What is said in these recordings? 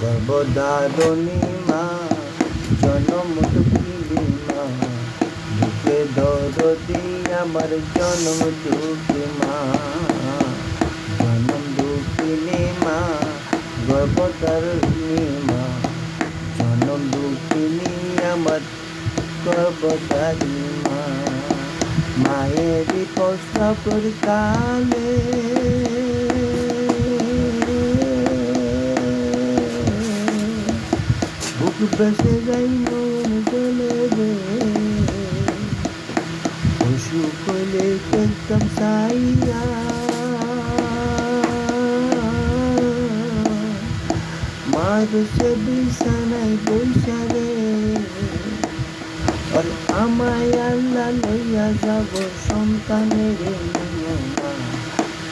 গর্ভধারণী মা জনম দুঃখিনী মা বুকে দরদি আমার জনম দুঃখী মা জনম দুঃখিনী মা গর্ভধারণী মা জনম দুঃখিনী আমার গর্ভধারী মা মায়েরই প্রসবের কালে বুক বেসে যাই নয়ন জলে রে পশু কইলে একদম সাইয়া মার সে বিছানায় বৈশা রে আর আমায় আল্লাহ লইয়া যাব সন্তানের নিয়া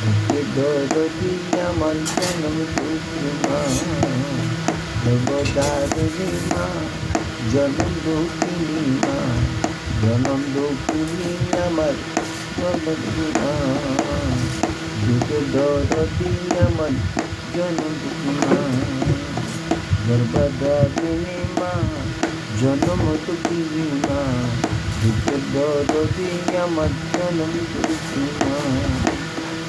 বুকে দরদি আমার জনম দুঃখী মা গর্ভধারিণী মা জনম দুঃখিনী মা জনম দুঃখিনী আমার গর্ভধারিণী মা বুকে দরদি আমার জনম দুঃখী মা গর্ভধারিণী মা জনম দুঃখিনী মা বুকে দরদি আমার জনম দুঃখী মা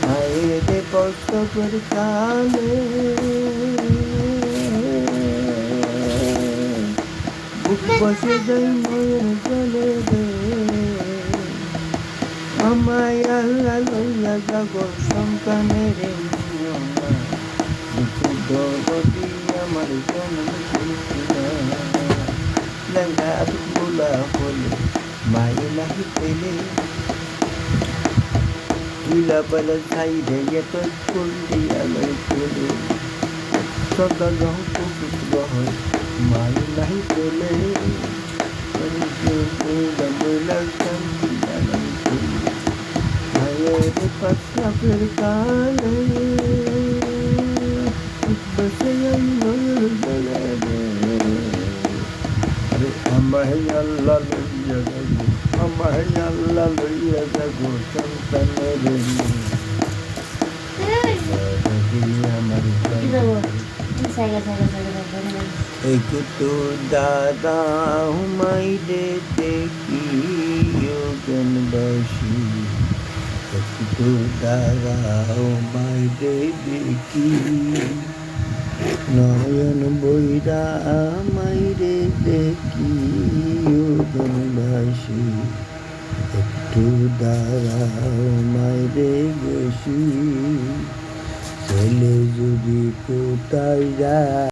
মায়ের প্রসবের কালে বুক বসে যাই নয়ন জলে রে আমায় আল্লাহ লইয়া যাব সন্তানের নিয়া বুকে দরদি আমার জনম দুঃখী মা লেঙ্গা বুলা হলে মায়ে নাহি পেলে তুলা বলে ছাই রে তো ফুল দিয়া লই পেলে সদা গহ পুত্র হয় মায়ে নাহি পেলে মায়ের প্রসবের কালে বসে যাই নয়ন জলে রে আমায় আল্লাহ লইয়া যাব আমায় আল্লাহ লইয়া যাব সন্তানের আমার একটু দাদা হুমাইরে দেখি যোগনবাসী একটু দাদা হুমাইরে দেখি নয়ন বৈরা মাইরে দেখি যোগনবাসী একটু দাঁড়াও মাইরে গেছি ছেলে যদি কোথায় যায়